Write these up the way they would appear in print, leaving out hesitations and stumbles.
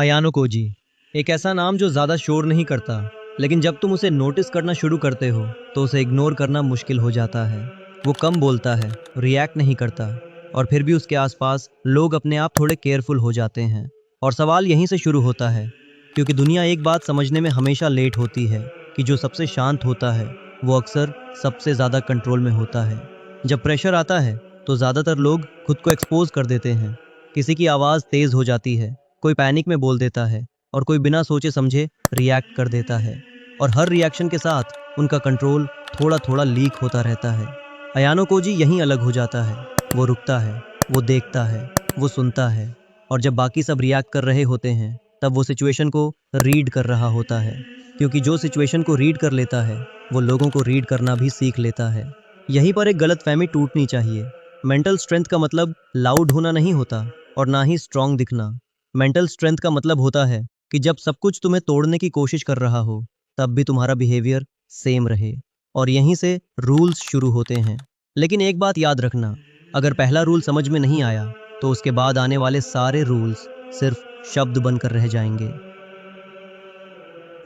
अयानो Cozi, एक ऐसा नाम जो ज़्यादा शोर नहीं करता, लेकिन जब तुम उसे नोटिस करना शुरू करते हो तो उसे इग्नोर करना मुश्किल हो जाता है। वो कम बोलता है, रिएक्ट नहीं करता, और फिर भी उसके आसपास लोग अपने आप थोड़े केयरफुल हो जाते हैं। और सवाल यहीं से शुरू होता है, क्योंकि दुनिया एक बात समझने में हमेशा लेट होती है कि जो सबसे शांत होता है वो अक्सर सबसे ज़्यादा कंट्रोल में होता है। जब प्रेशर आता है तो ज़्यादातर लोग खुद को एक्सपोज कर देते हैं। किसी की आवाज़ तेज़ हो जाती है, कोई पैनिक में बोल देता है, और कोई बिना सोचे समझे रिएक्ट कर देता है। और हर रिएक्शन के साथ उनका कंट्रोल थोड़ा थोड़ा लीक होता रहता है। अयानो कोजी यहीं अलग हो जाता है। वो रुकता है, वो देखता है, वो सुनता है, और जब बाकी सब रिएक्ट कर रहे होते हैं तब वो सिचुएशन को रीड कर रहा होता है। क्योंकि जो सिचुएशन को रीड कर लेता है वो लोगों को रीड करना भी सीख लेता है। यहीं पर एक गलतफहमी टूटनी चाहिए। मेंटल स्ट्रेंथ का मतलब लाउड होना नहीं होता, और ना ही स्ट्रांग दिखना। मेंटल स्ट्रेंथ का मतलब होता है कि जब सब कुछ तुम्हें तोड़ने की कोशिश कर रहा हो तब भी तुम्हारा बिहेवियर सेम रहे। और यहीं से रूल्स शुरू होते हैं। लेकिन एक बात याद रखना, अगर पहला रूल समझ में नहीं आया तो उसके बाद आने वाले सारे रूल्स सिर्फ शब्द बनकर रह जाएंगे।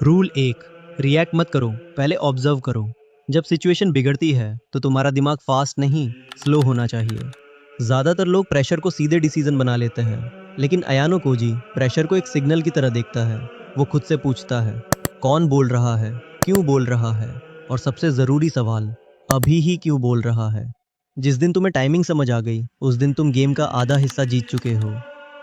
रूल 1, रिएक्ट मत करो, पहले ऑब्जर्व करो। जब सिचुएशन बिगड़ती है तो तुम्हारा दिमाग फास्ट नहीं, स्लो होना चाहिए। ज़्यादातर लोग प्रेशर को सीधे डिसीजन बना लेते हैं, लेकिन अयानो कोजी प्रेशर को एक सिग्नल की तरह देखता है। वो खुद से पूछता है, कौन बोल रहा है, क्यों बोल रहा है, और सबसे ज़रूरी सवाल, अभी ही क्यों बोल रहा है। जिस दिन तुम्हें टाइमिंग समझ आ गई उस दिन तुम गेम का आधा हिस्सा जीत चुके हो।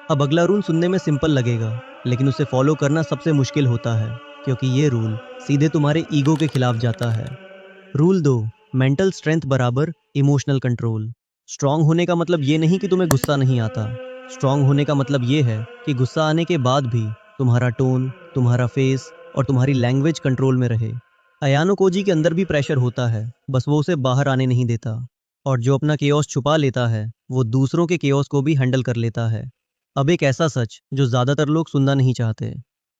अब अगला रूल सुनने में सिंपल लगेगा, लेकिन उसे फॉलो करना सबसे मुश्किल होता है, क्योंकि ये रूल सीधे तुम्हारे ईगो के खिलाफ जाता है। रूल 2, मेंटल स्ट्रेंथ बराबर इमोशनल कंट्रोल। स्ट्रांग होने का मतलब ये नहीं कि तुम्हें गुस्सा नहीं आता। स्ट्रांग होने का मतलब ये है कि गुस्सा आने के बाद भी तुम्हारा टोन, तुम्हारा फेस और तुम्हारी लैंग्वेज कंट्रोल में रहे। अयानो कोजी के अंदर भी प्रेशर होता है, बस वो उसे बाहर आने नहीं देता। और जो अपना केओस छुपा लेता है वो दूसरों के केओस को भी हैंडल कर लेता है। अब एक ऐसा सच जो ज़्यादातर लोग सुनना नहीं चाहते,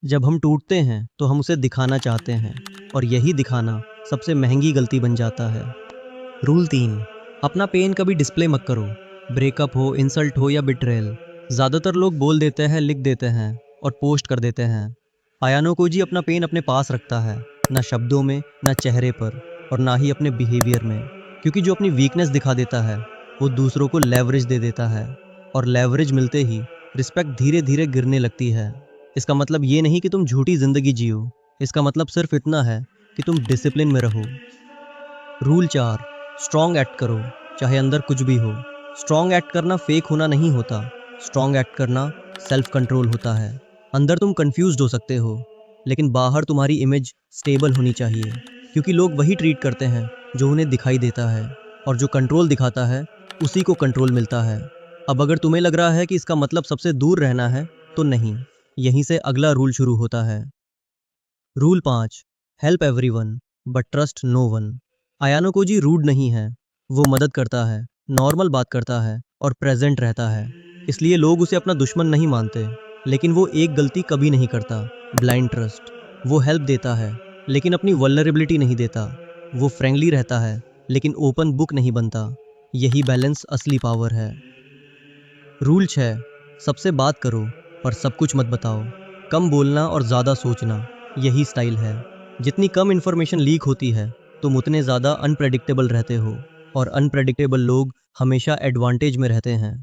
जब हम टूटते हैं तो हम उसे दिखाना चाहते हैं, और यही दिखाना सबसे महंगी गलती बन जाता है। रूल 3, अपना पेन कभी डिस्प्ले मत करो। ब्रेकअप हो, इंसल्ट हो या बिट्रेयल, ज़्यादातर लोग बोल देते हैं, लिख देते हैं और पोस्ट कर देते हैं। अयानो कोजी अपना पेन अपने पास रखता है, ना शब्दों में, ना चेहरे पर, और ना ही अपने बिहेवियर में। क्योंकि जो अपनी वीकनेस दिखा देता है वो दूसरों को लेवरेज दे देता है, और लेवरेज मिलते ही रिस्पेक्ट धीरे धीरे गिरने लगती है। इसका मतलब ये नहीं कि तुम झूठी जिंदगी जियो, इसका मतलब सिर्फ इतना है कि तुम डिसिप्लिन में रहो। रूल 4, स्ट्रॉन्ग एक्ट करो, चाहे अंदर कुछ भी हो। स्ट्रॉन्ग एक्ट करना फेक होना नहीं होता, स्ट्रॉन्ग एक्ट करना सेल्फ कंट्रोल होता है। अंदर तुम कंफ्यूज्ड हो सकते हो, लेकिन बाहर तुम्हारी इमेज स्टेबल होनी चाहिए। क्योंकि लोग वही ट्रीट करते हैं जो उन्हें दिखाई देता है, और जो कंट्रोल दिखाता है उसी को कंट्रोल मिलता है। अब अगर तुम्हें लग रहा है कि इसका मतलब सबसे दूर रहना है, तो नहीं, यहीं से अगला रूल शुरू होता है। Rule 5, help everyone but trust no one. Ayanokoji rude नहीं है, वो मदद करता है, नॉर्मल बात करता है और प्रेजेंट रहता है। इसलिए लोग उसे अपना दुश्मन नहीं मानते। लेकिन वो एक गलती कभी नहीं करता, ब्लाइंड ट्रस्ट। वो हेल्प देता है लेकिन अपनी वल्नरेबिलिटी नहीं देता। वो फ्रेंडली रहता है लेकिन ओपन बुक नहीं बनता। यही बैलेंस असली पावर है। रूल 6, सबसे बात करो पर सब कुछ मत बताओ। कम बोलना और ज़्यादा सोचना, यही स्टाइल है। जितनी कम इन्फॉर्मेशन लीक होती है तुम उतने ज़्यादा अनप्रेडिक्टेबल रहते हो, और अनप्रेडिक्टेबल लोग हमेशा एडवांटेज में रहते हैं।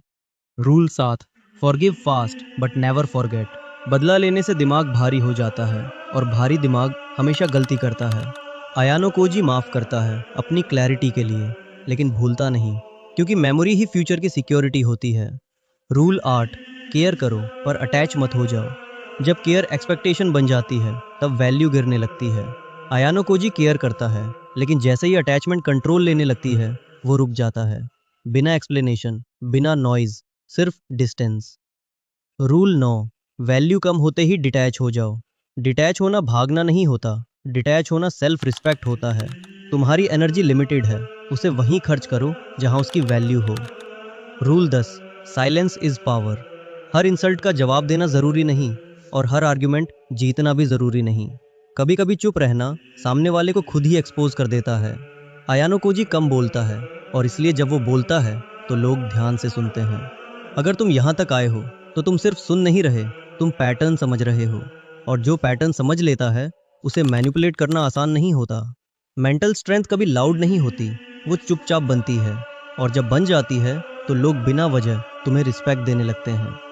Rule 7, forgive fast but never forget. बदला लेने से दिमाग भारी हो जाता है, और भारी दिमाग हमेशा गलती करता है। अयानो कोजी माफ़ करता है अपनी क्लैरिटी के लिए, लेकिन भूलता नहीं, क्योंकि मेमोरी ही फ्यूचर की सिक्योरिटी होती है। रूल 8, केयर करो पर अटैच मत हो जाओ। जब केयर एक्सपेक्टेशन बन जाती है तब वैल्यू गिरने लगती है। अयानो कोजी केयर करता है, लेकिन जैसे ही अटैचमेंट कंट्रोल लेने लगती है वो रुक जाता है। बिना एक्सप्लेनेशन, बिना नॉइज, सिर्फ डिस्टेंस। रूल 9, वैल्यू कम होते ही डिटैच हो जाओ। डिटैच होना भागना नहीं होता, डिटैच होना सेल्फ रिस्पेक्ट होता है। तुम्हारी एनर्जी लिमिटेड है, उसे वहीं खर्च करो जहां उसकी वैल्यू हो। Rule 10, silence is power. Her insult का जवाब देना ज़रूरी नहीं, और हर आर्ग्यूमेंट जीतना भी ज़रूरी नहीं। कभी कभी चुप रहना सामने वाले को खुद ही एक्सपोज कर देता है। अयानो कोजी कम बोलता है, और इसलिए जब वो बोलता है तो लोग ध्यान से सुनते हैं। अगर तुम यहाँ तक आए हो तो तुम सिर्फ सुन नहीं रहे, तुम पैटर्न समझ रहे हो, और जो पैटर्न समझ लेता है उसे मैनिपुलेट करना आसान नहीं होता। मेंटल स्ट्रेंथ कभी लाउड नहीं होती, वो चुपचाप बनती है, और जब बन जाती है तो लोग बिना वजह तुम्हें रिस्पेक्ट देने लगते हैं।